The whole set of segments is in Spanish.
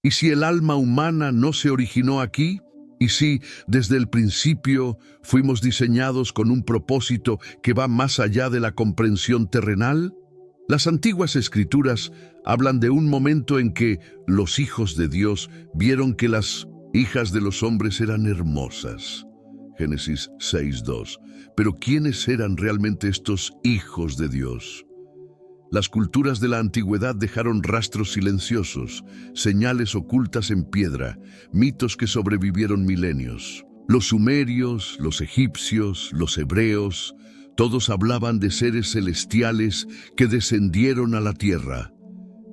¿Y si el alma humana no se originó aquí? ¿Y si, desde el principio, fuimos diseñados con un propósito que va más allá de la comprensión terrenal? Las antiguas escrituras hablan de un momento en que los hijos de Dios vieron que las hijas de los hombres eran hermosas. Génesis 6:2. Pero ¿quiénes eran realmente estos hijos de Dios? Las culturas de la antigüedad dejaron rastros silenciosos, señales ocultas en piedra, mitos que sobrevivieron milenios. Los sumerios, los egipcios, los hebreos, todos hablaban de seres celestiales que descendieron a la tierra.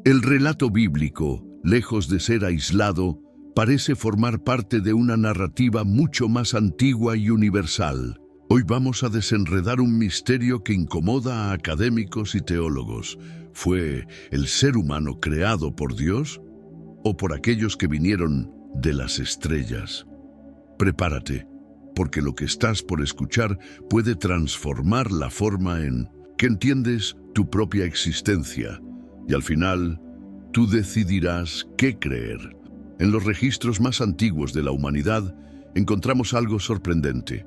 El relato bíblico, lejos de ser aislado, parece formar parte de una narrativa mucho más antigua y universal. Hoy vamos a desenredar un misterio que incomoda a académicos y teólogos. ¿Fue el ser humano creado por Dios o por aquellos que vinieron de las estrellas? Prepárate, porque lo que estás por escuchar puede transformar la forma en que entiendes tu propia existencia, y al final tú decidirás qué creer. En los registros más antiguos de la humanidad encontramos algo sorprendente.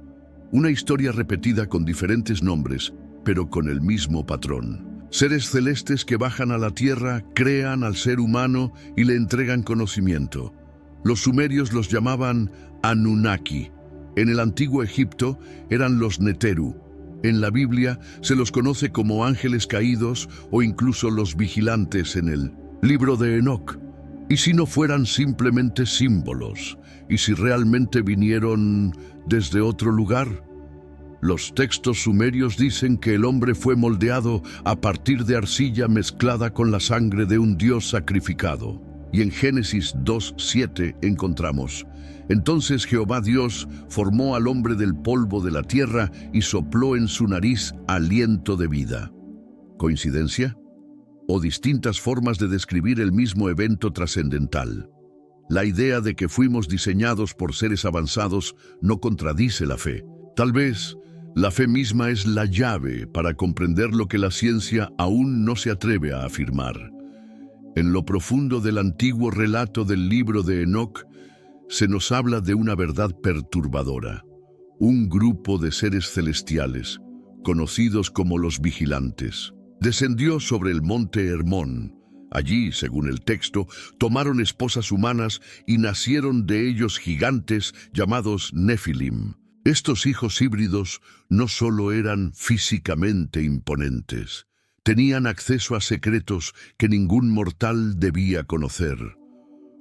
Una historia repetida con diferentes nombres, pero con el mismo patrón. Seres celestes que bajan a la tierra, crean al ser humano y le entregan conocimiento. Los sumerios los llamaban Anunnaki. En el antiguo Egipto eran los Neteru. En la Biblia se los conoce como ángeles caídos o incluso los vigilantes en el libro de Enoc. ¿Y si no fueran simplemente símbolos? ¿Y si realmente vinieron desde otro lugar? Los textos sumerios dicen que el hombre fue moldeado a partir de arcilla mezclada con la sangre de un dios sacrificado. Y en Génesis 2:7 encontramos: entonces Jehová Dios formó al hombre del polvo de la tierra y sopló en su nariz aliento de vida. ¿Coincidencia? ¿O distintas formas de describir el mismo evento trascendental? La idea de que fuimos diseñados por seres avanzados no contradice la fe. Tal vez la fe misma es la llave para comprender lo que la ciencia aún no se atreve a afirmar. En lo profundo del antiguo relato del libro de Enoc, se nos habla de una verdad perturbadora. Un grupo de seres celestiales, conocidos como los vigilantes, descendió sobre el monte Hermón. Allí, según el texto, tomaron esposas humanas y nacieron de ellos gigantes llamados Nefilim. Estos hijos híbridos no solo eran físicamente imponentes, tenían acceso a secretos que ningún mortal debía conocer.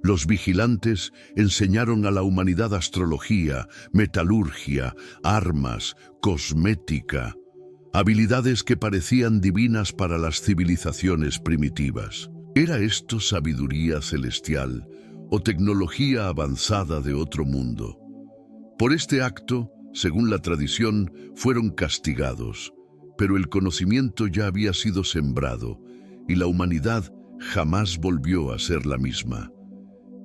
Los vigilantes enseñaron a la humanidad astrología, metalurgia, armas, cosmética, habilidades que parecían divinas para las civilizaciones primitivas. ¿Era esto sabiduría celestial o tecnología avanzada de otro mundo? Por este acto, según la tradición, fueron castigados, pero el conocimiento ya había sido sembrado y la humanidad jamás volvió a ser la misma.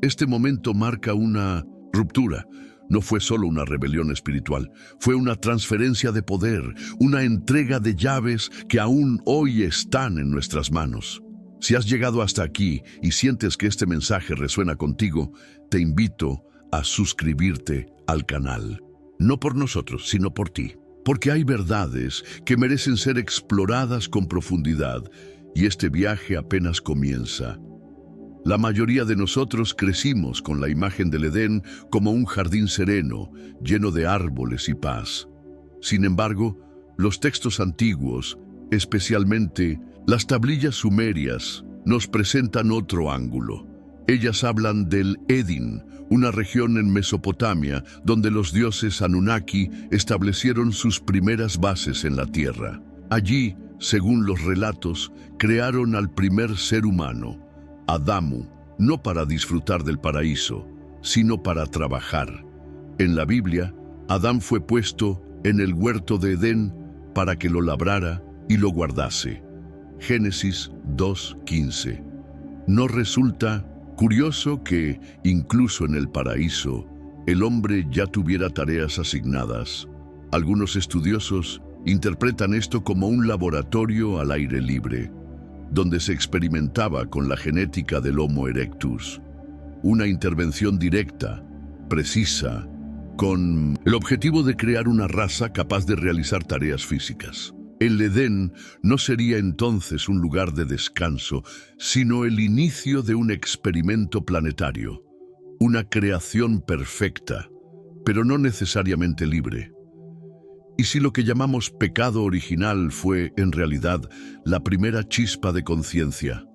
Este momento marca una ruptura. No fue solo una rebelión espiritual, fue una transferencia de poder, una entrega de llaves que aún hoy están en nuestras manos. Si has llegado hasta aquí y sientes que este mensaje resuena contigo, te invito a suscribirte al canal. No por nosotros, sino por ti. Porque hay verdades que merecen ser exploradas con profundidad y este viaje apenas comienza. La mayoría de nosotros crecimos con la imagen del Edén como un jardín sereno, lleno de árboles y paz. Sin embargo, los textos antiguos, especialmente las tablillas sumerias, nos presentan otro ángulo. Ellas hablan del Edín, una región en Mesopotamia donde los dioses Anunnaki establecieron sus primeras bases en la tierra. Allí, según los relatos, crearon al primer ser humano, Adamu, no para disfrutar del paraíso, sino para trabajar. En la Biblia, Adán fue puesto en el huerto de Edén para que lo labrara y lo guardase. Génesis 2:15. ¿No resulta curioso que, incluso en el paraíso, el hombre ya tuviera tareas asignadas? Algunos estudiosos interpretan esto como un laboratorio al aire libre, donde se experimentaba con la genética del Homo erectus. una intervención directa, precisa, con el objetivo de crear una raza capaz de realizar tareas físicas. El Edén no sería entonces un lugar de descanso, sino el inicio de un experimento planetario, una creación perfecta, pero no necesariamente libre. ¿Y si lo que llamamos pecado original fue, en realidad, la primera chispa de conciencia?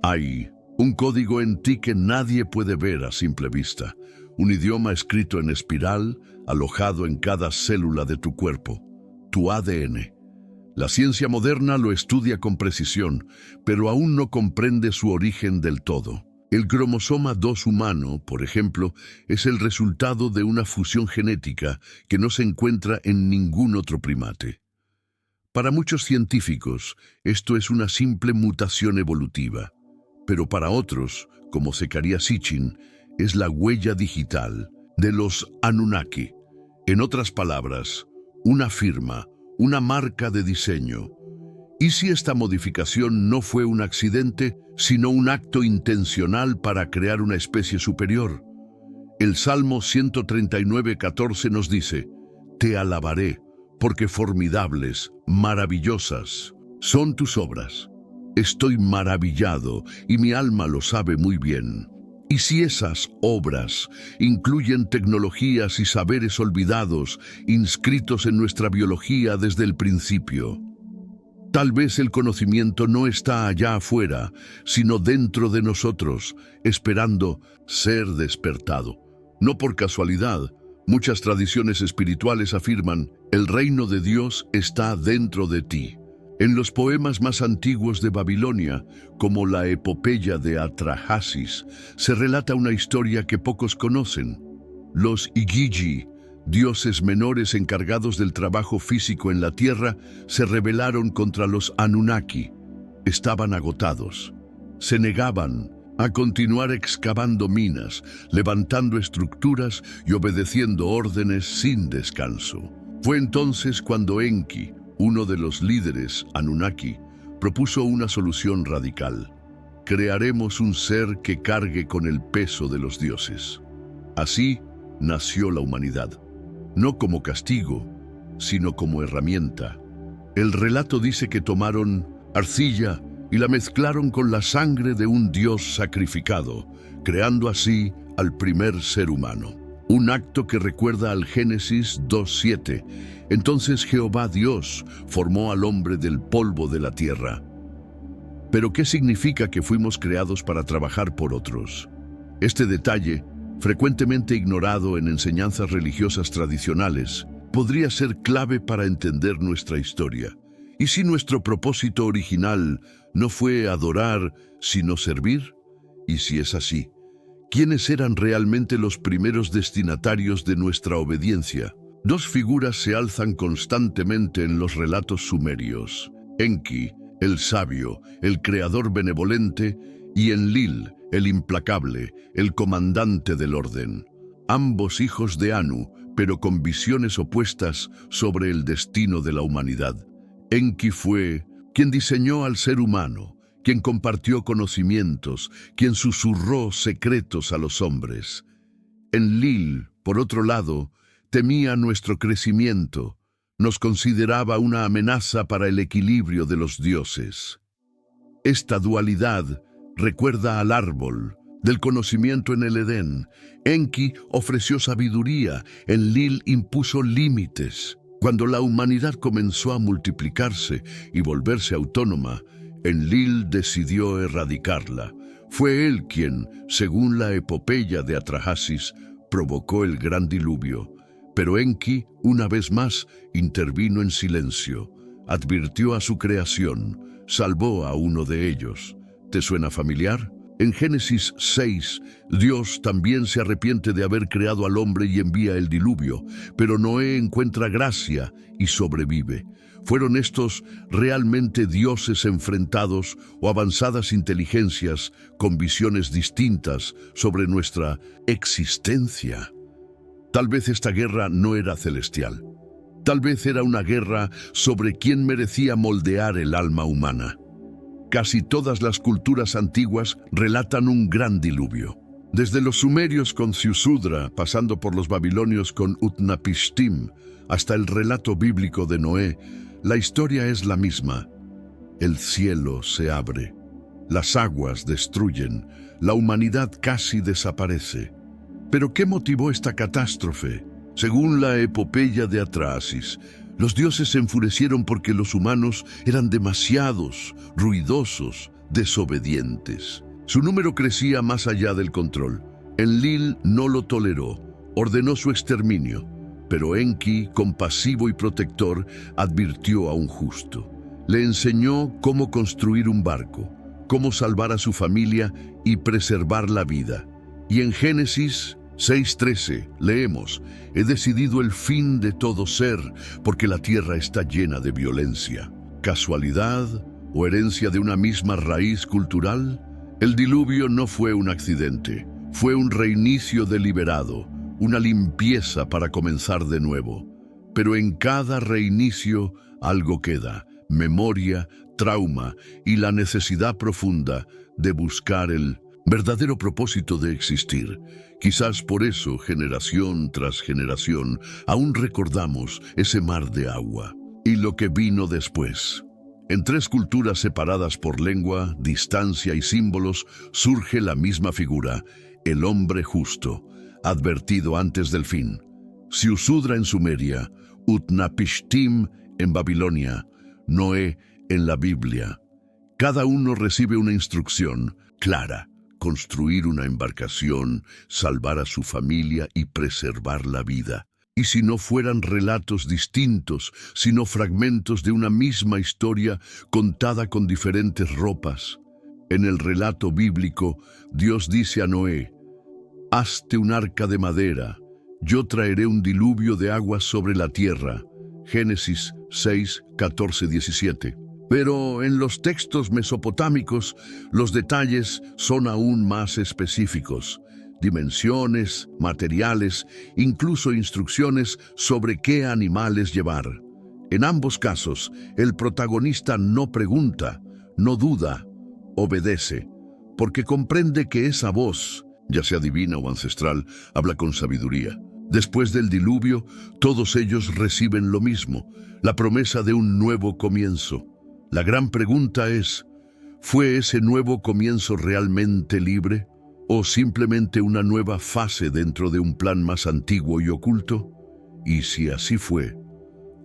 Hay un código en ti que nadie puede ver a simple vista, un idioma escrito en espiral, alojado en cada célula de tu cuerpo, tu ADN. La ciencia moderna lo estudia con precisión, pero aún no comprende su origen del todo. El cromosoma 2 humano, por ejemplo, es el resultado de una fusión genética que no se encuentra en ningún otro primate. Para muchos científicos, esto es una simple mutación evolutiva, pero para otros, como Zecharia Sitchin, es la huella digital de los Anunnaki. En otras palabras, una firma, una marca de diseño. ¿Y si esta modificación no fue un accidente, sino un acto intencional para crear una especie superior? El Salmo 139:14 nos dice: «Te alabaré, porque formidables, maravillosas son tus obras. Estoy maravillado, y mi alma lo sabe muy bien». ¿Y si esas obras incluyen tecnologías y saberes olvidados, inscritos en nuestra biología desde el principio? Tal vez el conocimiento no está allá afuera, sino dentro de nosotros, esperando ser despertado. No por casualidad, muchas tradiciones espirituales afirman: el reino de Dios está dentro de ti. En los poemas más antiguos de Babilonia, como la epopeya de Atrahasis, se relata una historia que pocos conocen. Los Igigi, dioses menores encargados del trabajo físico en la tierra, se rebelaron contra los Anunnaki. Estaban agotados. Se negaban a continuar excavando minas, levantando estructuras y obedeciendo órdenes sin descanso. Fue entonces cuando Enki, uno de los líderes Anunnaki, propuso una solución radical. Crearemos un ser que cargue con el peso de los dioses. Así nació la humanidad, no como castigo, sino como herramienta. El relato dice que tomaron arcilla y la mezclaron con la sangre de un dios sacrificado, creando así al primer ser humano. Un acto que recuerda al Génesis 2:7. Entonces Jehová Dios formó al hombre del polvo de la tierra. ¿Pero qué significa que fuimos creados para trabajar por otros? Este detalle, frecuentemente ignorado en enseñanzas religiosas tradicionales, podría ser clave para entender nuestra historia. ¿Y si nuestro propósito original no fue adorar, sino servir? ¿Y si es así, quiénes eran realmente los primeros destinatarios de nuestra obediencia? Dos figuras se alzan constantemente en los relatos sumerios: Enki, el sabio, el creador benevolente, y Enlil, el implacable, el comandante del orden. Ambos hijos de Anu, pero con visiones opuestas sobre el destino de la humanidad. Enki fue quien diseñó al ser humano, quien compartió conocimientos, quien susurró secretos a los hombres. Enlil, por otro lado, temía nuestro crecimiento, nos consideraba una amenaza para el equilibrio de los dioses. Esta dualidad recuerda al árbol del conocimiento en el Edén. Enki ofreció sabiduría, Enlil impuso límites. Cuando la humanidad comenzó a multiplicarse y volverse autónoma, Enlil decidió erradicarla. Fue él quien, según la epopeya de Atrahasis, provocó el gran diluvio. Pero Enki, una vez más, intervino en silencio, advirtió a su creación, salvó a uno de ellos. ¿Te suena familiar? En Génesis 6, Dios también se arrepiente de haber creado al hombre y envía el diluvio, pero Noé encuentra gracia y sobrevive. ¿Fueron estos realmente dioses enfrentados o avanzadas inteligencias con visiones distintas sobre nuestra existencia? Tal vez esta guerra no era celestial. Tal vez era una guerra sobre quién merecía moldear el alma humana. Casi todas las culturas antiguas relatan un gran diluvio. Desde los sumerios con Ziusudra, pasando por los babilonios con Utnapishtim, hasta el relato bíblico de Noé, la historia es la misma. El cielo se abre, las aguas destruyen, la humanidad casi desaparece. ¿Pero qué motivó esta catástrofe? Según la epopeya de Atrahasis, los dioses se enfurecieron porque los humanos eran demasiados, ruidosos, desobedientes. Su número crecía más allá del control. Enlil no lo toleró, ordenó su exterminio, pero Enki, compasivo y protector, advirtió a un justo. Le enseñó cómo construir un barco, cómo salvar a su familia y preservar la vida. Y en Génesis 6:13 leemos: «He decidido el fin de todo ser, porque la tierra está llena de violencia». ¿Casualidad o herencia de una misma raíz cultural? El diluvio no fue un accidente, fue un reinicio deliberado, una limpieza para comenzar de nuevo. Pero en cada reinicio algo queda: memoria, trauma y la necesidad profunda de buscar el verdadero propósito de existir. Quizás por eso, generación tras generación, aún recordamos ese mar de agua y lo que vino después. En tres culturas separadas por lengua, distancia y símbolos, surge la misma figura: el hombre justo, advertido antes del fin. Ziusudra en Sumeria, Utnapishtim en Babilonia, Noé en la Biblia. Cada uno recibe una instrucción clara: construir una embarcación, salvar a su familia y preservar la vida. Y si no fueran relatos distintos, sino fragmentos de una misma historia contada con diferentes ropas. En el relato bíblico, Dios dice a Noé: «Hazte un arca de madera, yo traeré un diluvio de aguas sobre la tierra». Génesis 6, 14, 17. Pero en los textos mesopotámicos, los detalles son aún más específicos. Dimensiones, materiales, incluso instrucciones sobre qué animales llevar. En ambos casos, el protagonista no pregunta, no duda, obedece, porque comprende que esa voz, ya sea divina o ancestral, habla con sabiduría. Después del diluvio, todos ellos reciben lo mismo: la promesa de un nuevo comienzo. La gran pregunta es: ¿fue ese nuevo comienzo realmente libre? ¿O simplemente una nueva fase dentro de un plan más antiguo y oculto? Y si así fue,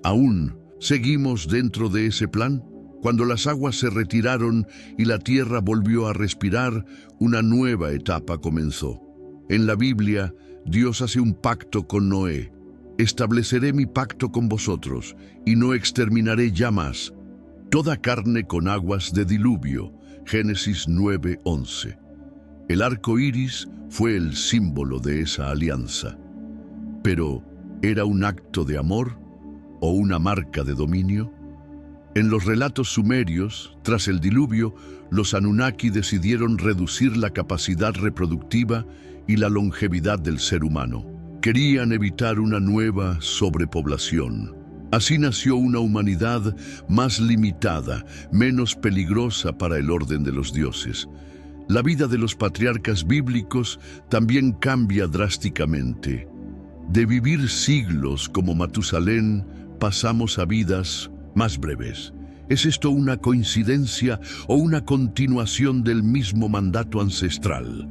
¿aún seguimos dentro de ese plan? Cuando las aguas se retiraron y la tierra volvió a respirar, una nueva etapa comenzó. En la Biblia, Dios hace un pacto con Noé: «Estableceré mi pacto con vosotros, y no exterminaré ya más toda carne con aguas de diluvio». Génesis 9:11. El arco iris fue el símbolo de esa alianza. Pero, ¿era un acto de amor o una marca de dominio? En los relatos sumerios, tras el diluvio, los Anunnaki decidieron reducir la capacidad reproductiva y la longevidad del ser humano. Querían evitar una nueva sobrepoblación. Así nació una humanidad más limitada, menos peligrosa para el orden de los dioses. La vida de los patriarcas bíblicos también cambia drásticamente. De vivir siglos como Matusalén, pasamos a vidas más breves. ¿Es esto una coincidencia o una continuación del mismo mandato ancestral?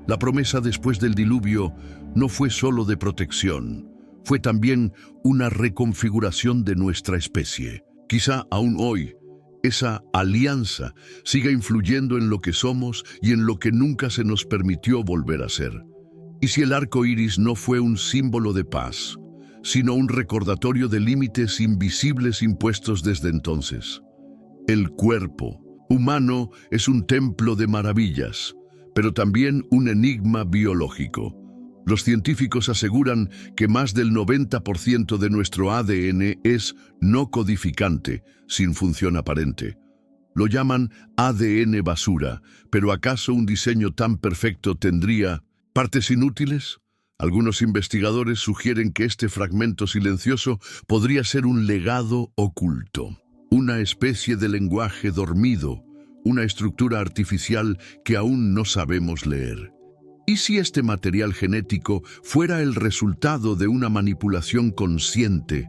La promesa después del diluvio no fue solo de protección, fue también una reconfiguración de nuestra especie. Quizá aún hoy, esa alianza siga influyendo en lo que somos y en lo que nunca se nos permitió volver a ser. ¿Y si el arco iris no fue un símbolo de paz, sino un recordatorio de límites invisibles impuestos desde entonces? El cuerpo humano es un templo de maravillas, pero también un enigma biológico. Los científicos aseguran que más del 90% de nuestro ADN es no codificante, sin función aparente. Lo llaman ADN basura, pero ¿acaso un diseño tan perfecto tendría partes inútiles? Algunos investigadores sugieren que este fragmento silencioso podría ser un legado oculto, una especie de lenguaje dormido, una estructura artificial que aún no sabemos leer. ¿Y si este material genético fuera el resultado de una manipulación consciente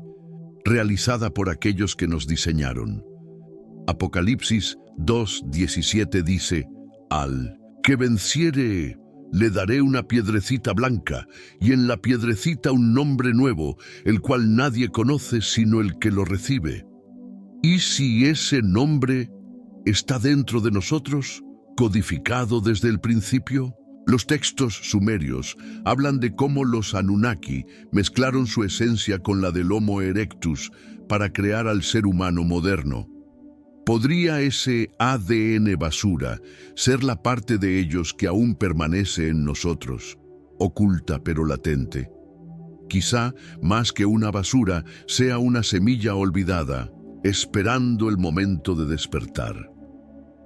realizada por aquellos que nos diseñaron? Apocalipsis 2:17 dice: Al que venciere, le daré una piedrecita blanca, y en la piedrecita un nombre nuevo, el cual nadie conoce sino el que lo recibe. ¿Y si ese nombre está dentro de nosotros, codificado desde el principio? Los textos sumerios hablan de cómo los Anunnaki mezclaron su esencia con la del Homo erectus para crear al ser humano moderno. ¿Podría ese ADN basura ser la parte de ellos que aún permanece en nosotros, oculta pero latente? Quizá, más que una basura, sea una semilla olvidada, esperando el momento de despertar.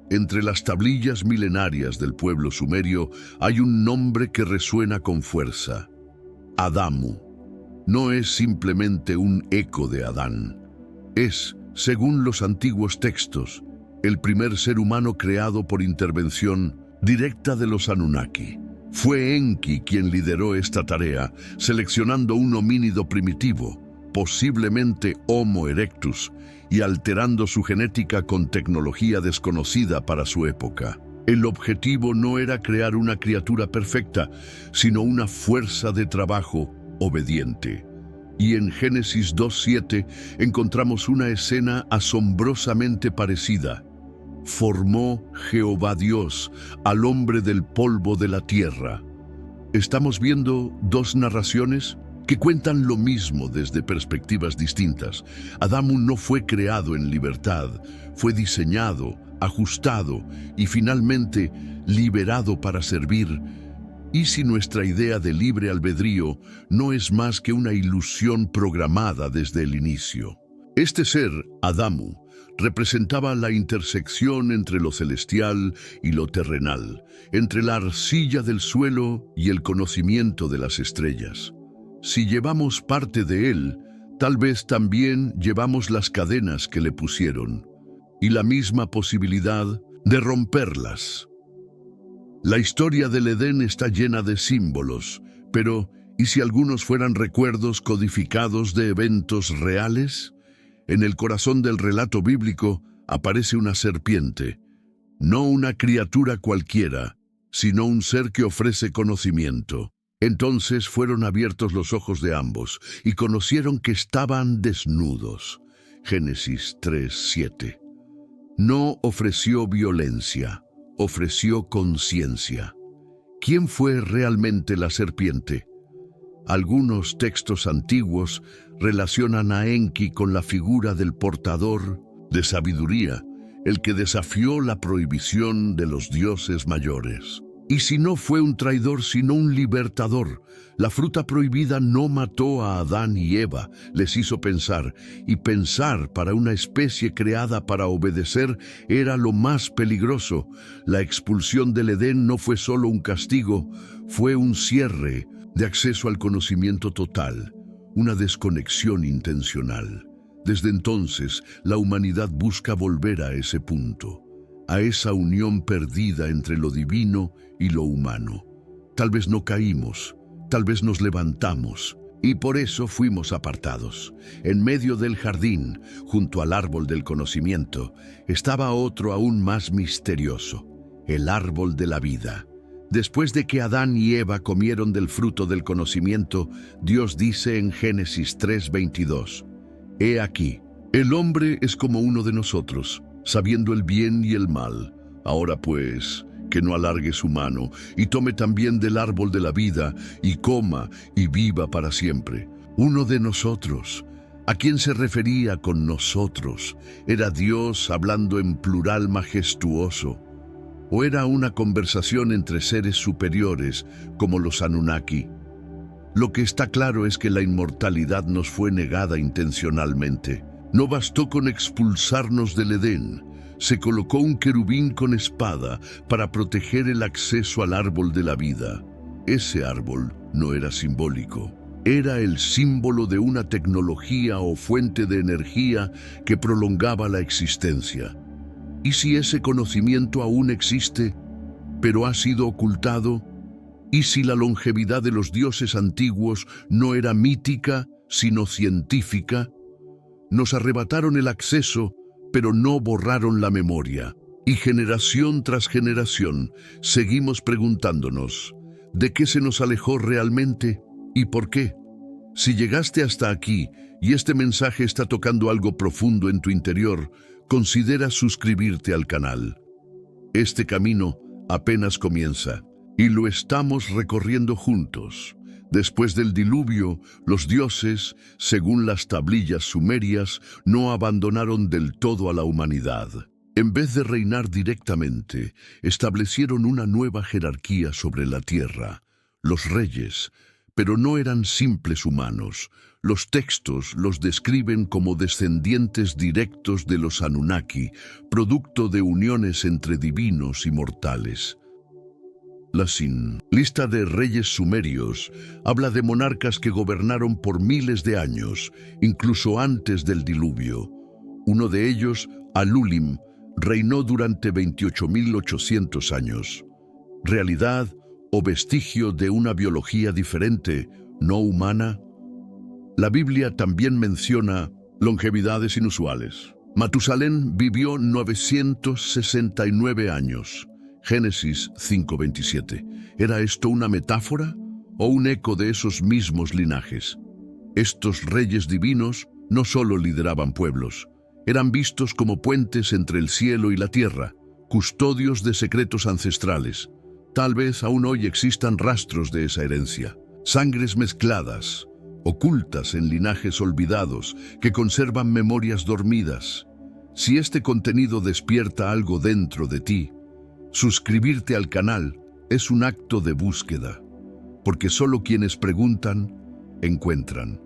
Entre las tablillas milenarias del pueblo sumerio hay un nombre que resuena con fuerza: Adamu. No es simplemente un eco de Adán. Es, según los antiguos textos, el primer ser humano creado por intervención directa de los Anunnaki. Fue Enki quien lideró esta tarea, seleccionando un homínido primitivo, posiblemente Homo erectus, y alterando su genética con tecnología desconocida para su época. El objetivo no era crear una criatura perfecta, sino una fuerza de trabajo obediente. Y en Génesis 2:7 encontramos una escena asombrosamente parecida. Formó Jehová Dios al hombre del polvo de la tierra. Estamos viendo dos narraciones que cuentan lo mismo desde perspectivas distintas. Adamu no fue creado en libertad, fue diseñado, ajustado y finalmente liberado para servir. ¿Y si nuestra idea de libre albedrío no es más que una ilusión programada desde el inicio? Este ser, Adamu, representaba la intersección entre lo celestial y lo terrenal, entre la arcilla del suelo y el conocimiento de las estrellas. Si llevamos parte de él, tal vez también llevamos las cadenas que le pusieron, y la misma posibilidad de romperlas. La historia del Edén está llena de símbolos, pero ¿y si algunos fueran recuerdos codificados de eventos reales? En el corazón del relato bíblico aparece una serpiente, no una criatura cualquiera, sino un ser que ofrece conocimiento. Entonces fueron abiertos los ojos de ambos y conocieron que estaban desnudos. Génesis 3:7. No ofreció violencia, ofreció conciencia. ¿Quién fue realmente la serpiente? Algunos textos antiguos relacionan a Enki con la figura del portador de sabiduría, el que desafió la prohibición de los dioses mayores. Y si no fue un traidor, sino un libertador, la fruta prohibida no mató a Adán y Eva, les hizo pensar, y pensar para una especie creada para obedecer era lo más peligroso. La expulsión del Edén no fue solo un castigo, fue un cierre de acceso al conocimiento total, una desconexión intencional. Desde entonces, la humanidad busca volver a ese punto, a esa unión perdida entre lo divino y lo humano. Tal vez no caímos, tal vez nos levantamos, y por eso fuimos apartados. En medio del jardín, junto al árbol del conocimiento, estaba otro aún más misterioso, el árbol de la vida. Después de que Adán y Eva comieron del fruto del conocimiento, Dios dice en Génesis 3:22, «He aquí, el hombre es como uno de nosotros, sabiendo el bien y el mal. Ahora pues, que no alargue su mano, y tome también del árbol de la vida, y coma, y viva para siempre». Uno de nosotros. ¿A quién se refería con nosotros? ¿Era Dios hablando en plural majestuoso? ¿O era una conversación entre seres superiores, como los Anunnaki? Lo que está claro es que la inmortalidad nos fue negada intencionalmente. No bastó con expulsarnos del Edén. Se colocó un querubín con espada para proteger el acceso al árbol de la vida. Ese árbol no era simbólico. Era el símbolo de una tecnología o fuente de energía que prolongaba la existencia. ¿Y si ese conocimiento aún existe, pero ha sido ocultado? ¿Y si la longevidad de los dioses antiguos no era mítica, sino científica? Nos arrebataron el acceso, pero no borraron la memoria. Y generación tras generación seguimos preguntándonos, ¿de qué se nos alejó realmente y por qué? Si llegaste hasta aquí y este mensaje está tocando algo profundo en tu interior, considera suscribirte al canal. Este camino apenas comienza y lo estamos recorriendo juntos. Después del diluvio, los dioses, según las tablillas sumerias, no abandonaron del todo a la humanidad. En vez de reinar directamente, establecieron una nueva jerarquía sobre la tierra, los reyes, pero no eran simples humanos. Los textos los describen como descendientes directos de los Anunnaki, producto de uniones entre divinos y mortales. La lista de reyes sumerios habla de monarcas que gobernaron por miles de años, incluso antes del diluvio. Uno de ellos, Alulim, reinó durante 28.800 años. Realidad o vestigio de una biología diferente, no humana. La Biblia también menciona longevidades inusuales. Matusalén vivió 969 años. Génesis 5:27. ¿Era esto una metáfora o un eco de esos mismos linajes? Estos reyes divinos no solo lideraban pueblos, eran vistos como puentes entre el cielo y la tierra, custodios de secretos ancestrales. Tal vez aún hoy existan rastros de esa herencia, sangres mezcladas, ocultas en linajes olvidados que conservan memorias dormidas. Si este contenido despierta algo dentro de ti, suscribirte al canal es un acto de búsqueda, porque solo quienes preguntan, encuentran.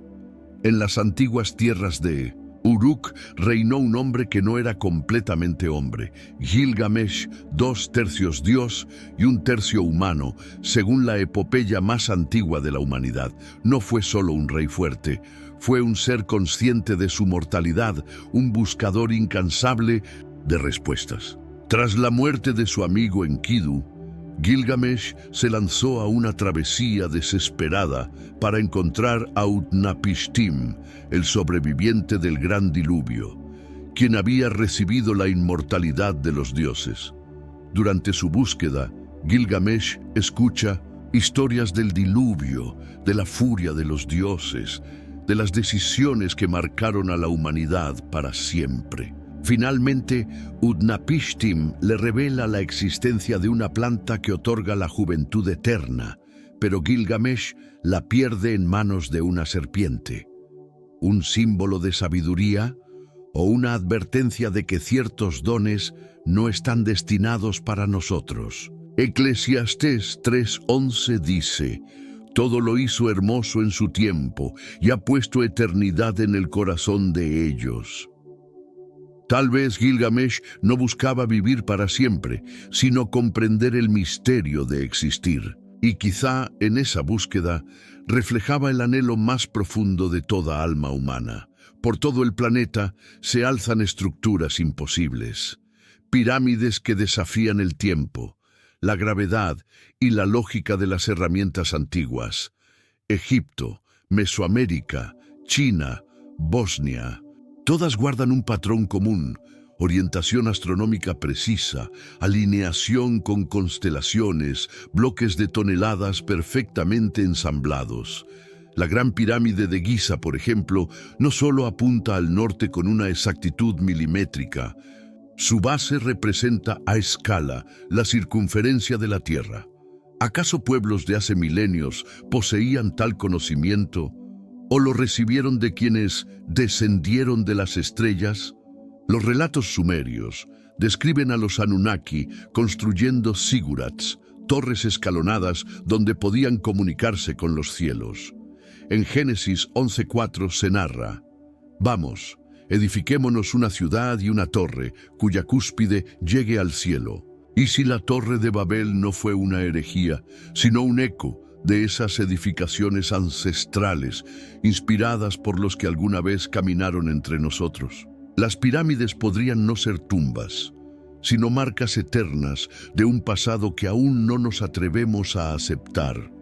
En las antiguas tierras de Uruk reinó un hombre que no era completamente hombre, Gilgamesh, 2/3 dios y 1/3 humano, según la epopeya más antigua de la humanidad. No fue solo un rey fuerte, fue un ser consciente de su mortalidad, un buscador incansable de respuestas. Tras la muerte de su amigo Enkidu, Gilgamesh se lanzó a una travesía desesperada para encontrar a Utnapishtim, el sobreviviente del gran diluvio, quien había recibido la inmortalidad de los dioses. Durante su búsqueda, Gilgamesh escucha historias del diluvio, de la furia de los dioses, de las decisiones que marcaron a la humanidad para siempre. Finalmente, Utnapishtim le revela la existencia de una planta que otorga la juventud eterna, pero Gilgamesh la pierde en manos de una serpiente. ¿Un símbolo de sabiduría o una advertencia de que ciertos dones no están destinados para nosotros? Eclesiastés 3:11 dice: «Todo lo hizo hermoso en su tiempo y ha puesto eternidad en el corazón de ellos». Tal vez Gilgamesh no buscaba vivir para siempre, sino comprender el misterio de existir. Y quizá en esa búsqueda reflejaba el anhelo más profundo de toda alma humana. Por todo el planeta se alzan estructuras imposibles, pirámides que desafían el tiempo, la gravedad y la lógica de las herramientas antiguas. Egipto, Mesoamérica, China, Bosnia, todas guardan un patrón común: orientación astronómica precisa, alineación con constelaciones, bloques de toneladas perfectamente ensamblados. La Gran Pirámide de Giza, por ejemplo, no solo apunta al norte con una exactitud milimétrica. Su base representa a escala la circunferencia de la Tierra. ¿Acaso pueblos de hace milenios poseían tal conocimiento? ¿O lo recibieron de quienes descendieron de las estrellas? Los relatos sumerios describen a los Anunnaki construyendo zigurats, torres escalonadas donde podían comunicarse con los cielos. En Génesis 11:4 se narra: «Vamos, edifiquémonos una ciudad y una torre, cuya cúspide llegue al cielo». ¿Y si la Torre de Babel no fue una herejía, sino un eco de esas edificaciones ancestrales, inspiradas por los que alguna vez caminaron entre nosotros? Las pirámides podrían no ser tumbas, sino marcas eternas de un pasado que aún no nos atrevemos a aceptar.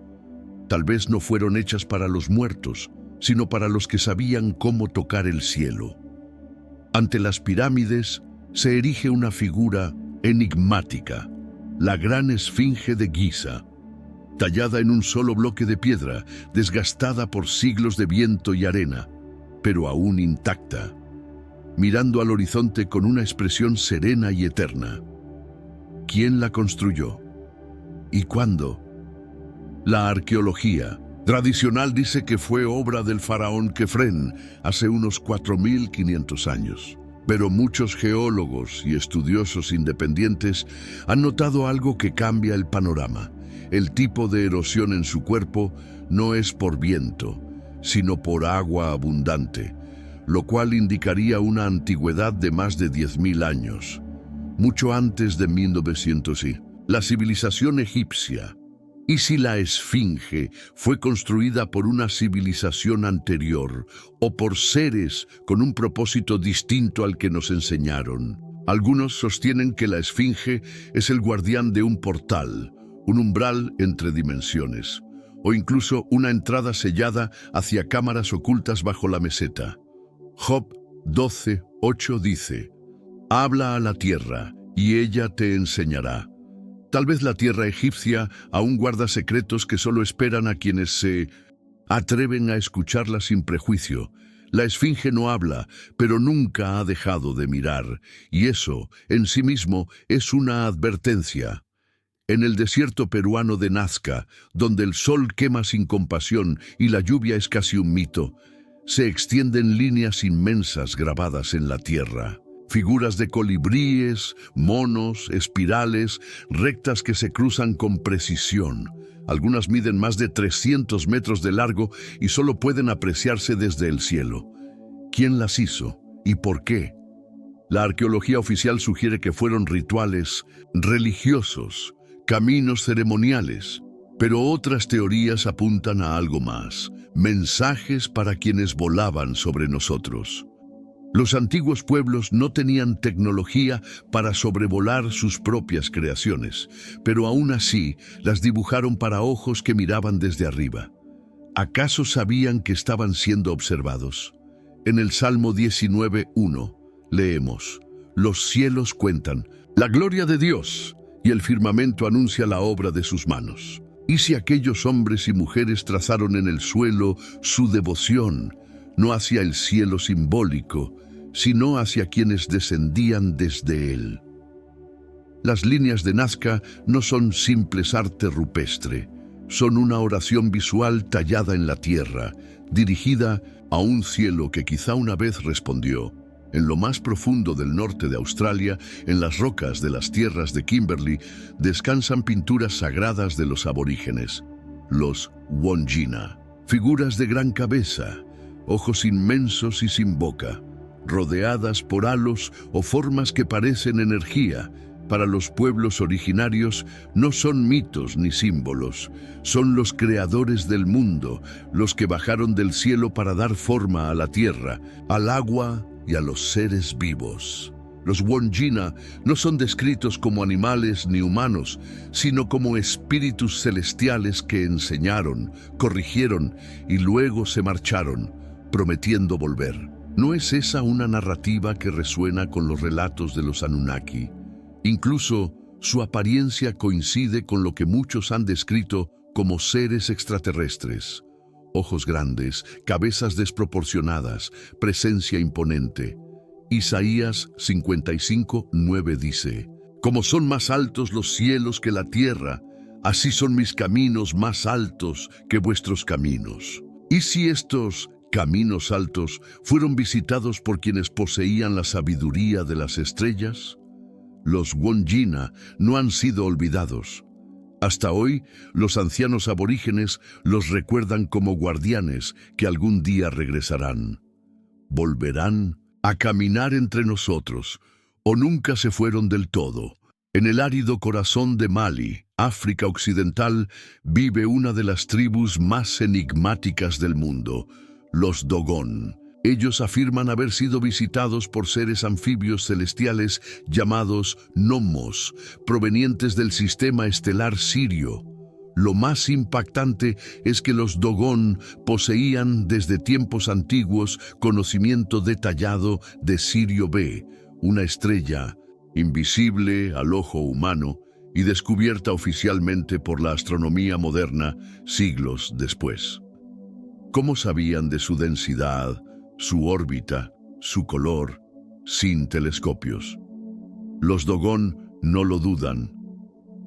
Tal vez no fueron hechas para los muertos, sino para los que sabían cómo tocar el cielo. Ante las pirámides se erige una figura enigmática, la gran esfinge de Giza, tallada en un solo bloque de piedra, desgastada por siglos de viento y arena, pero aún intacta, mirando al horizonte con una expresión serena y eterna. ¿Quién la construyó? ¿Y cuándo? La arqueología tradicional dice que fue obra del faraón Kefren hace unos 4.500 años. Pero muchos geólogos y estudiosos independientes han notado algo que cambia el panorama. El tipo de erosión en su cuerpo no es por viento, sino por agua abundante, lo cual indicaría una antigüedad de más de 10.000 años, mucho antes de 1900. La civilización egipcia. ¿Y si la esfinge fue construida por una civilización anterior o por seres con un propósito distinto al que nos enseñaron? Algunos sostienen que la esfinge es el guardián de un portal, un umbral entre dimensiones, o incluso una entrada sellada hacia cámaras ocultas bajo la meseta. Job 12:8 dice: «Habla a la tierra, y ella te enseñará». Tal vez la tierra egipcia aún guarda secretos que solo esperan a quienes se atreven a escucharla sin prejuicio. La esfinge no habla, pero nunca ha dejado de mirar, y eso, en sí mismo, es una advertencia. En el desierto peruano de Nazca, donde el sol quema sin compasión y la lluvia es casi un mito, se extienden líneas inmensas grabadas en la tierra. Figuras de colibríes, monos, espirales, rectas que se cruzan con precisión. Algunas miden más de 300 metros de largo y solo pueden apreciarse desde el cielo. ¿Quién las hizo y por qué? La arqueología oficial sugiere que fueron rituales religiosos, caminos ceremoniales, pero otras teorías apuntan a algo más: mensajes para quienes volaban sobre nosotros. Los antiguos pueblos no tenían tecnología para sobrevolar sus propias creaciones, pero aún así las dibujaron para ojos que miraban desde arriba. ¿Acaso sabían que estaban siendo observados? En el Salmo 19:1 leemos: «Los cielos cuentan la gloria de Dios, y el firmamento anuncia la obra de sus manos». ¿Y si aquellos hombres y mujeres trazaron en el suelo su devoción, no hacia el cielo simbólico, sino hacia quienes descendían desde él? Las líneas de Nazca no son simples arte rupestre, son una oración visual tallada en la tierra, dirigida a un cielo que quizá una vez respondió. En lo más profundo del norte de Australia, en las rocas de las tierras de Kimberley, descansan pinturas sagradas de los aborígenes, los Wandjina, figuras de gran cabeza, ojos inmensos y sin boca, rodeadas por halos o formas que parecen energía. Para los pueblos originarios no son mitos ni símbolos, son los creadores del mundo, los que bajaron del cielo para dar forma a la tierra, al agua y a los seres vivos. Los Wandjina no son descritos como animales ni humanos, sino como espíritus celestiales que enseñaron, corrigieron y luego se marcharon, prometiendo volver. ¿No es esa una narrativa que resuena con los relatos de los Anunnaki? Incluso su apariencia coincide con lo que muchos han descrito como seres extraterrestres. Ojos grandes, cabezas desproporcionadas, presencia imponente. Isaías 55:9 dice: «Como son más altos los cielos que la tierra, así son mis caminos más altos que vuestros caminos». ¿Y si estos caminos altos fueron visitados por quienes poseían la sabiduría de las estrellas? Los Wandjina no han sido olvidados. Hasta hoy, los ancianos aborígenes los recuerdan como guardianes que algún día regresarán. Volverán a caminar entre nosotros, o nunca se fueron del todo. En el árido corazón de Mali, África Occidental, vive una de las tribus más enigmáticas del mundo, los Dogon. Ellos afirman haber sido visitados por seres anfibios celestiales llamados gnomos, provenientes del sistema estelar Sirio. Lo más impactante es que los Dogon poseían desde tiempos antiguos conocimiento detallado de Sirio B, una estrella invisible al ojo humano y descubierta oficialmente por la astronomía moderna siglos después. ¿Cómo sabían de su densidad, su órbita, su color, sin telescopios? Los Dogon no lo dudan.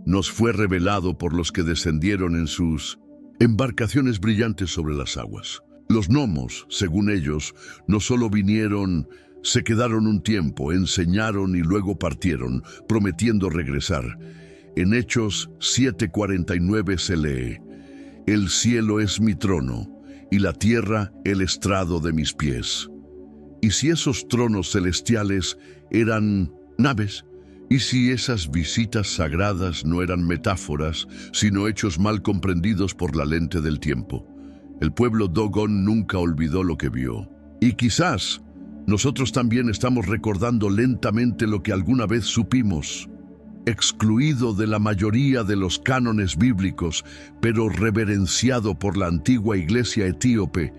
Nos fue revelado por los que descendieron en sus embarcaciones brillantes sobre las aguas. Los gnomos, según ellos, no solo vinieron, se quedaron un tiempo, enseñaron y luego partieron, prometiendo regresar. En Hechos 7:49 se lee: «El cielo es mi trono, y la tierra el estrado de mis pies». ¿Y si esos tronos celestiales eran naves? ¿Y si esas visitas sagradas no eran metáforas, sino hechos mal comprendidos por la lente del tiempo? El pueblo Dogon nunca olvidó lo que vio. Y quizás nosotros también estamos recordando lentamente lo que alguna vez supimos. Excluido de la mayoría de los cánones bíblicos, pero reverenciado por la antigua iglesia etíope,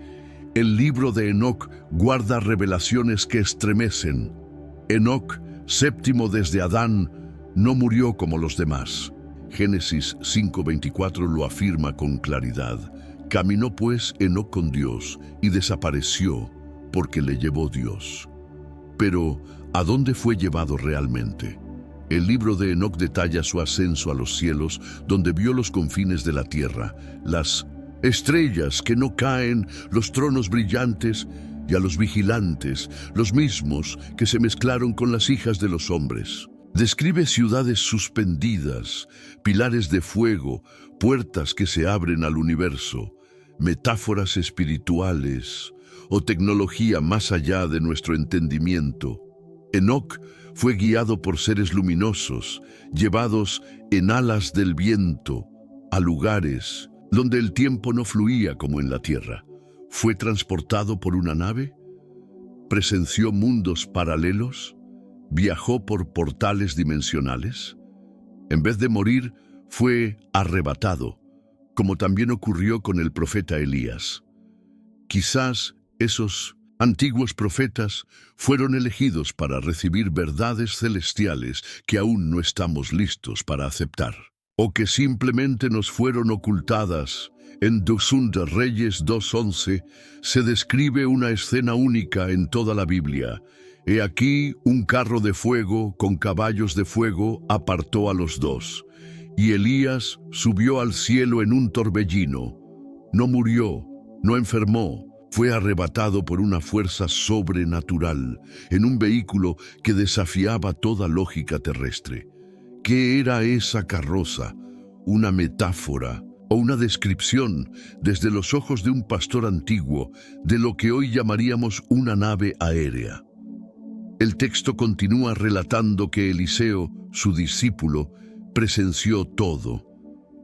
el libro de Enoc guarda revelaciones que estremecen. Enoc, séptimo desde Adán, no murió como los demás. Génesis 5:24 lo afirma con claridad. Caminó pues Enoc con Dios y desapareció porque le llevó Dios. Pero, ¿a dónde fue llevado realmente? El libro de Enoc detalla su ascenso a los cielos, donde vio los confines de la tierra, las estrellas que no caen, los tronos brillantes y a los vigilantes, los mismos que se mezclaron con las hijas de los hombres. Describe ciudades suspendidas, pilares de fuego, puertas que se abren al universo, metáforas espirituales o tecnología más allá de nuestro entendimiento. Enoc fue guiado por seres luminosos, llevados en alas del viento a lugares donde el tiempo no fluía como en la tierra. ¿Fue transportado por una nave? ¿Presenció mundos paralelos? ¿Viajó por portales dimensionales? En vez de morir, fue arrebatado, como también ocurrió con el profeta Elías. Quizás esos antiguos profetas fueron elegidos para recibir verdades celestiales que aún no estamos listos para aceptar, o que simplemente nos fueron ocultadas. En 2 de Reyes 2:11 se describe una escena única en toda la Biblia. He aquí un carro de fuego con caballos de fuego apartó a los dos, y Elías subió al cielo en un torbellino. No murió, no enfermó, fue arrebatado por una fuerza sobrenatural en un vehículo que desafiaba toda lógica terrestre. ¿Qué era esa carroza? ¿Una metáfora o una descripción desde los ojos de un pastor antiguo de lo que hoy llamaríamos una nave aérea? El texto continúa relatando que Eliseo, su discípulo, presenció todo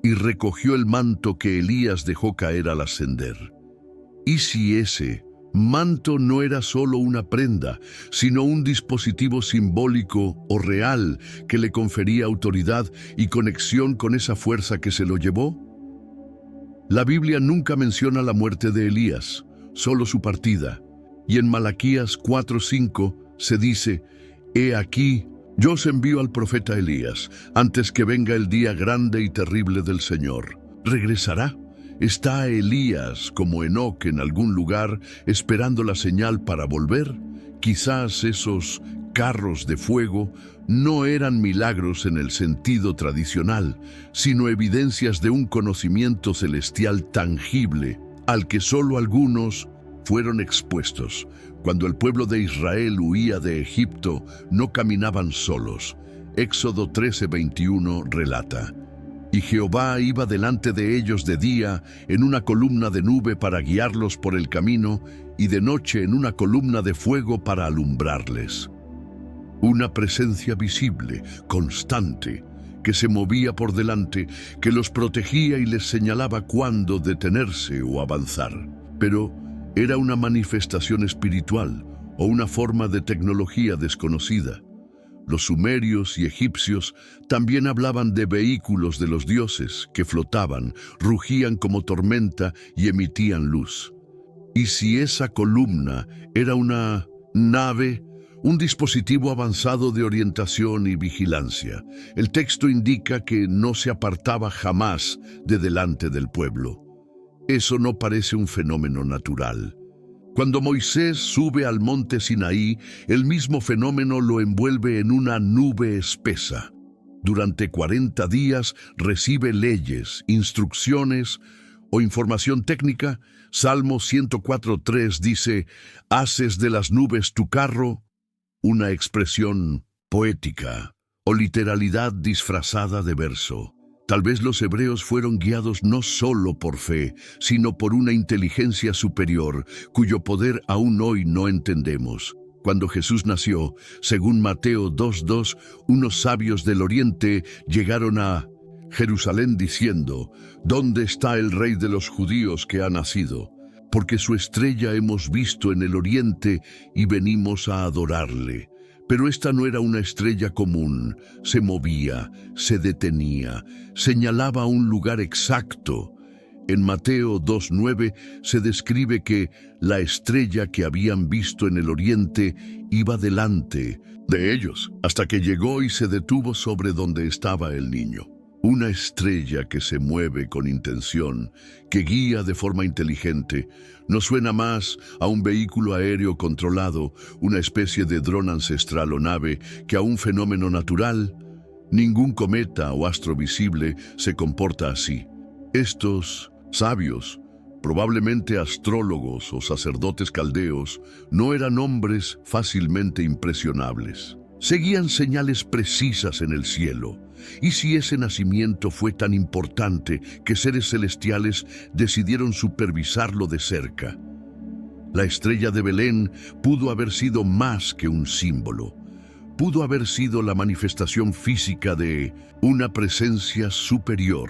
y recogió el manto que Elías dejó caer al ascender. ¿Y si ese manto no era solo una prenda, sino un dispositivo simbólico o real que le confería autoridad y conexión con esa fuerza que se lo llevó? La Biblia nunca menciona la muerte de Elías, solo su partida. Y en Malaquías 4:5 se dice: «He aquí, yo os envío al profeta Elías, antes que venga el día grande y terrible del Señor. ¿Regresará? ¿Está Elías como Enoc en algún lugar esperando la señal para volver? Quizás esos carros de fuego no eran milagros en el sentido tradicional, sino evidencias de un conocimiento celestial tangible al que solo algunos fueron expuestos. Cuando el pueblo de Israel huía de Egipto, no caminaban solos. Éxodo 13:21 relata: «Y Jehová iba delante de ellos de día en una columna de nube para guiarlos por el camino, y de noche en una columna de fuego para alumbrarles». Una presencia visible, constante, que se movía por delante, que los protegía y les señalaba cuándo detenerse o avanzar. Pero Era una manifestación espiritual o una forma de tecnología desconocida. Los sumerios y egipcios también hablaban de vehículos de los dioses que flotaban, rugían como tormenta y emitían luz. ¿Y si esa columna era una nave, un dispositivo avanzado de orientación y vigilancia? El texto indica que no se apartaba jamás de delante del pueblo. Eso no parece un fenómeno natural. Cuando Moisés sube al monte Sinaí, el mismo fenómeno lo envuelve en una nube espesa. Durante 40 días recibe leyes, instrucciones o información técnica. Salmo 104:3 dice: «Haces de las nubes tu carro», una expresión poética o literalidad disfrazada de verso. Tal vez los hebreos fueron guiados no solo por fe, sino por una inteligencia superior, cuyo poder aún hoy no entendemos. Cuando Jesús nació, según Mateo 2:2, unos sabios del oriente llegaron a Jerusalén diciendo: «¿Dónde está el rey de los judíos que ha nacido? Porque su estrella hemos visto en el oriente y venimos a adorarle». Pero esta no era una estrella común, se movía, se detenía, señalaba un lugar exacto. En Mateo 2:9 se describe que la estrella que habían visto en el oriente iba delante de ellos, hasta que llegó y se detuvo sobre donde estaba el niño. Una estrella que se mueve con intención, que guía de forma inteligente, no suena más a un vehículo aéreo controlado, una especie de dron ancestral o nave, que a un fenómeno natural. Ningún cometa o astro visible se comporta así. Estos sabios, probablemente astrólogos o sacerdotes caldeos, no eran hombres fácilmente impresionables. Seguían señales precisas en el cielo. ¿Y si ese nacimiento fue tan importante que seres celestiales decidieron supervisarlo de cerca? La estrella de Belén pudo haber sido más que un símbolo. Pudo haber sido la manifestación física de una presencia superior,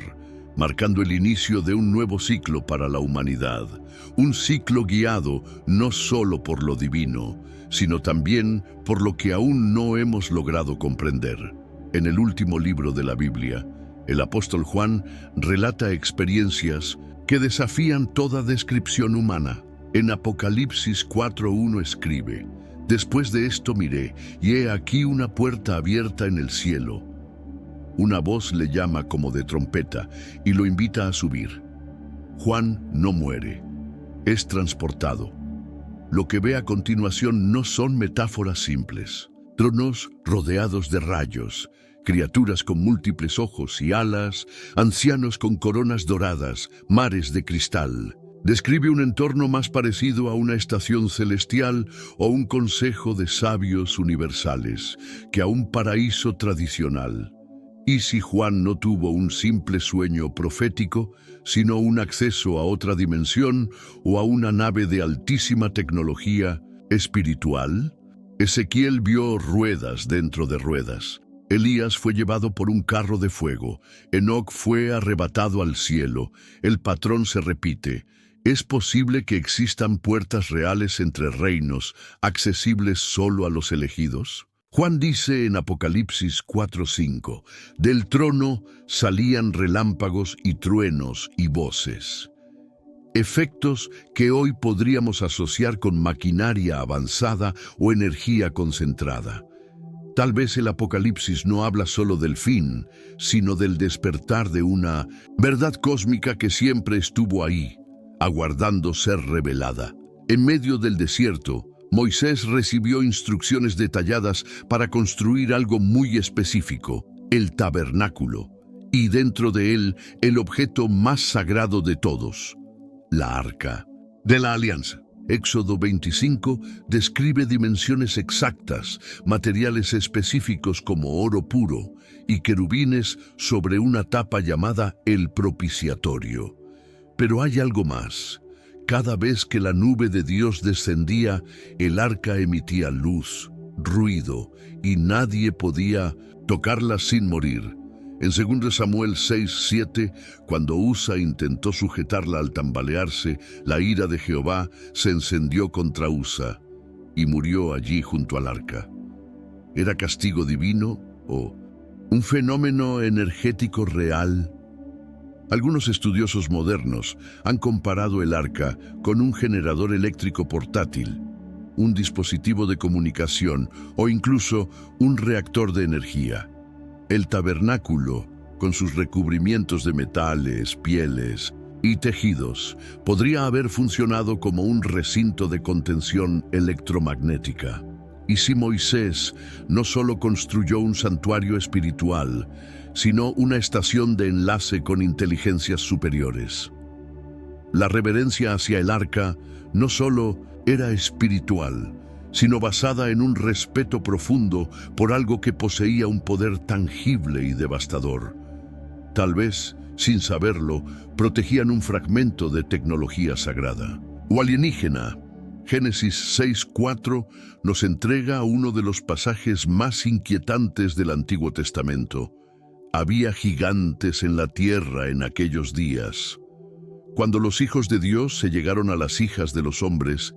marcando el inicio de un nuevo ciclo para la humanidad. Un ciclo guiado no solo por lo divino, sino también por lo que aún no hemos logrado comprender. En el último libro de la Biblia, el apóstol Juan relata experiencias que desafían toda descripción humana. En Apocalipsis 4:1 escribe: «Después de esto miré, y he aquí una puerta abierta en el cielo. Una voz le llama como de trompeta y lo invita a subir». Juan no muere, es transportado. Lo que ve a continuación no son metáforas simples. Tronos rodeados de rayos, criaturas con múltiples ojos y alas, ancianos con coronas doradas, mares de cristal. Describe un entorno más parecido a una estación celestial o un consejo de sabios universales que a un paraíso tradicional. ¿Y si Juan no tuvo un simple sueño profético, sino un acceso a otra dimensión o a una nave de altísima tecnología espiritual? Ezequiel vio ruedas dentro de ruedas. Elías fue llevado por un carro de fuego. Enoc fue arrebatado al cielo. El patrón se repite. ¿Es posible que existan puertas reales entre reinos, accesibles solo a los elegidos? Juan dice en Apocalipsis 4:5, «Del trono salían relámpagos y truenos y voces». Efectos que hoy podríamos asociar con maquinaria avanzada o energía concentrada. Tal vez el Apocalipsis no habla solo del fin, sino del despertar de una verdad cósmica que siempre estuvo ahí, aguardando ser revelada. En medio del desierto, Moisés recibió instrucciones detalladas para construir algo muy específico, el tabernáculo, y dentro de él el objeto más sagrado de todos, la arca de la alianza. Éxodo 25 describe dimensiones exactas, materiales específicos como oro puro y querubines sobre una tapa llamada el propiciatorio. Pero hay algo más. Cada vez que la nube de Dios descendía, el arca emitía luz, ruido, y nadie podía tocarla sin morir. En 2 Samuel 6:7, cuando Usa intentó sujetarla al tambalearse, la ira de Jehová se encendió contra Usa y murió allí junto al arca. ¿Era castigo divino o un fenómeno energético real? Algunos estudiosos modernos han comparado el arca con un generador eléctrico portátil, un dispositivo de comunicación o incluso un reactor de energía. El tabernáculo, con sus recubrimientos de metales, pieles y tejidos, podría haber funcionado como un recinto de contención electromagnética. Y si Moisés no solo construyó un santuario espiritual, sino una estación de enlace con inteligencias superiores. La reverencia hacia el arca no solo era espiritual, sino basada en un respeto profundo por algo que poseía un poder tangible y devastador. Tal vez, sin saberlo, protegían un fragmento de tecnología sagrada o alienígena. Génesis 6:4 nos entrega uno de los pasajes más inquietantes del Antiguo Testamento. Había gigantes en la tierra en aquellos días, cuando los hijos de Dios se llegaron a las hijas de los hombres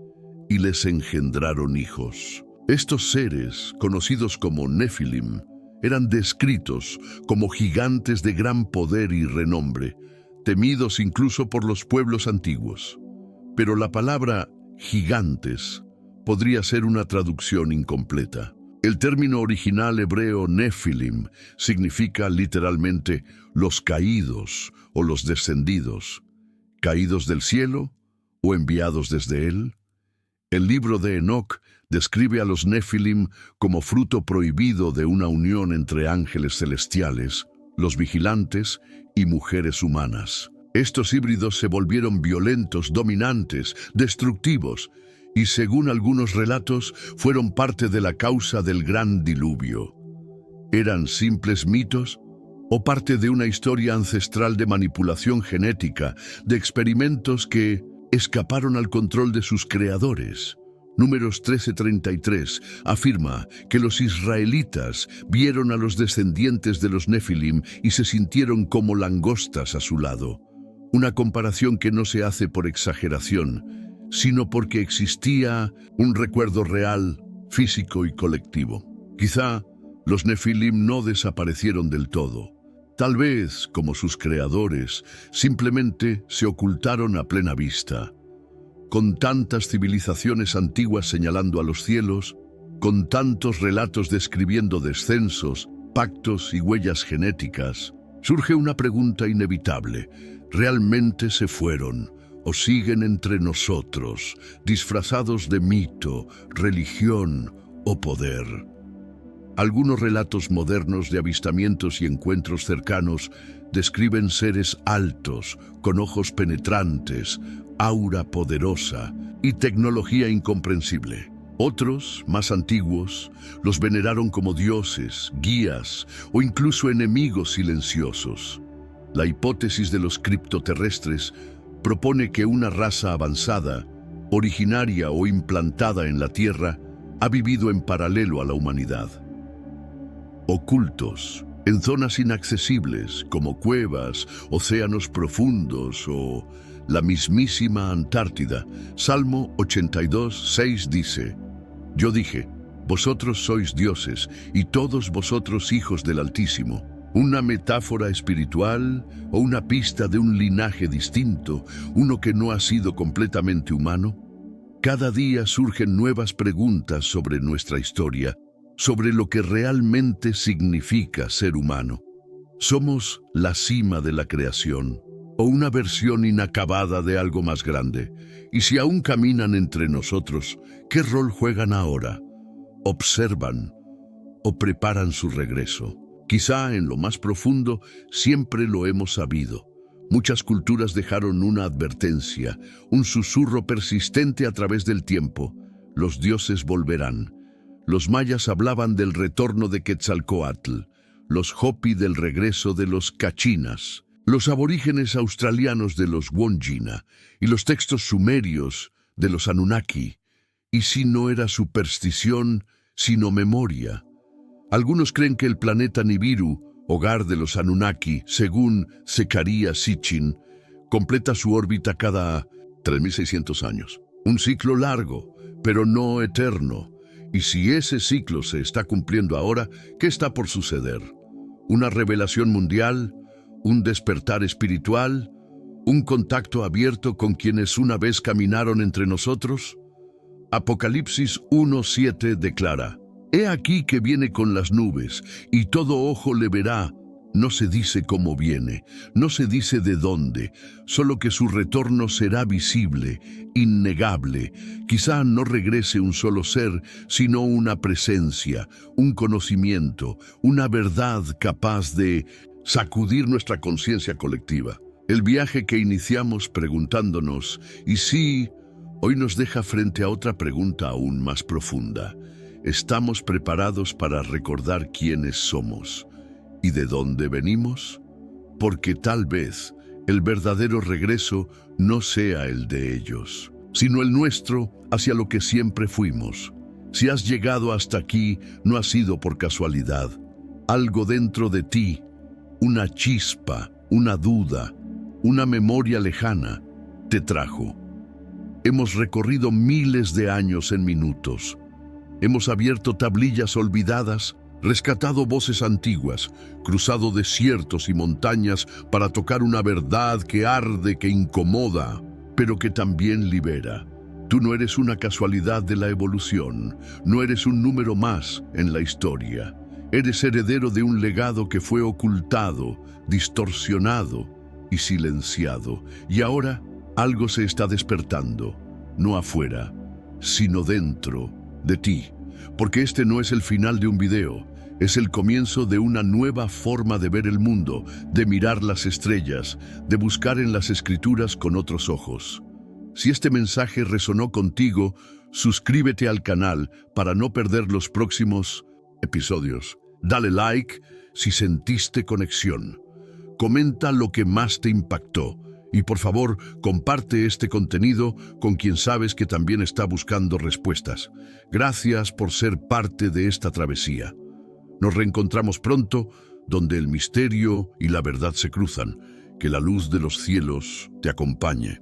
y les engendraron hijos. Estos seres, conocidos como Nefilim, eran descritos como gigantes de gran poder y renombre, temidos incluso por los pueblos antiguos. Pero la palabra gigantes podría ser una traducción incompleta. El término original hebreo Nefilim significa literalmente los caídos o los descendidos, caídos del cielo o enviados desde él. El libro de Enoc describe a los Nefilim como fruto prohibido de una unión entre ángeles celestiales, los vigilantes y mujeres humanas. Estos híbridos se volvieron violentos, dominantes, destructivos, y según algunos relatos, fueron parte de la causa del gran diluvio. ¿Eran simples mitos o parte de una historia ancestral de manipulación genética, de experimentos que escaparon al control de sus creadores? Números 13:33 afirma que los israelitas vieron a los descendientes de los Nefilim y se sintieron como langostas a su lado. Una comparación que no se hace por exageración, sino porque existía un recuerdo real, físico y colectivo. Quizá los Nefilim no desaparecieron del todo. Tal vez, como sus creadores, simplemente se ocultaron a plena vista. Con tantas civilizaciones antiguas señalando a los cielos, con tantos relatos describiendo descensos, pactos y huellas genéticas, surge una pregunta inevitable. ¿Realmente se fueron o siguen entre nosotros, disfrazados de mito, religión o poder? Algunos relatos modernos de avistamientos y encuentros cercanos describen seres altos, con ojos penetrantes, aura poderosa y tecnología incomprensible. Otros, más antiguos, los veneraron como dioses, guías o incluso enemigos silenciosos. La hipótesis de los criptoterrestres propone que una raza avanzada, originaria o implantada en la Tierra, ha vivido en paralelo a la humanidad. Ocultos, en zonas inaccesibles como cuevas, océanos profundos o la mismísima Antártida. Salmo 82:6 dice: Yo dije, vosotros sois dioses y todos vosotros hijos del Altísimo. ¿Una metáfora espiritual o una pista de un linaje distinto, uno que no ha sido completamente humano? Cada día surgen nuevas preguntas sobre nuestra historia, sobre lo que realmente significa ser humano. ¿Somos la cima de la creación o una versión inacabada de algo más grande? Y si aún caminan entre nosotros, ¿qué rol juegan ahora? ¿Observan o preparan su regreso? Quizá en lo más profundo siempre lo hemos sabido. Muchas culturas dejaron una advertencia, un susurro persistente a través del tiempo. Los dioses volverán. Los mayas hablaban del retorno de Quetzalcóatl, los Hopi del regreso de los Cachinas, los aborígenes australianos de los Wandjina y los textos sumerios de los Anunnaki. Y si no era superstición, sino memoria. Algunos creen que el planeta Nibiru, hogar de los Anunnaki, según Zecharia Sitchin, completa su órbita cada 3.600 años. Un ciclo largo, pero no eterno. Y si ese ciclo se está cumpliendo ahora, ¿qué está por suceder? ¿Una revelación mundial? ¿Un despertar espiritual? ¿Un contacto abierto con quienes una vez caminaron entre nosotros? Apocalipsis 1:7 declara: He aquí que viene con las nubes, y todo ojo le verá. No se dice cómo viene, no se dice de dónde, solo que su retorno será visible, innegable. Quizá no regrese un solo ser, sino una presencia, un conocimiento, una verdad capaz de sacudir nuestra conciencia colectiva. El viaje que iniciamos preguntándonos, ¿y si? Hoy nos deja frente a otra pregunta aún más profunda. ¿Estamos preparados para recordar quiénes somos y de dónde venimos? Porque tal vez el verdadero regreso no sea el de ellos, sino el nuestro hacia lo que siempre fuimos. Si has llegado hasta aquí, no ha sido por casualidad. Algo dentro de ti, una chispa, una duda, una memoria lejana, te trajo. Hemos recorrido miles de años en minutos. Hemos abierto tablillas olvidadas, rescatado voces antiguas, cruzado desiertos y montañas para tocar una verdad que arde, que incomoda, pero que también libera. Tú no eres una casualidad de la evolución, no eres un número más en la historia. Eres heredero de un legado que fue ocultado, distorsionado y silenciado. Y ahora algo se está despertando, no afuera, sino dentro de ti. Porque este no es el final de un video, es el comienzo de una nueva forma de ver el mundo, de mirar las estrellas, de buscar en las escrituras con otros ojos. Si este mensaje resonó contigo, suscríbete al canal para no perder los próximos episodios. Dale like si sentiste conexión. Comenta lo que más te impactó. Y por favor, comparte este contenido con quien sabes que también está buscando respuestas. Gracias por ser parte de esta travesía. Nos reencontramos pronto, donde el misterio y la verdad se cruzan. Que la luz de los cielos te acompañe.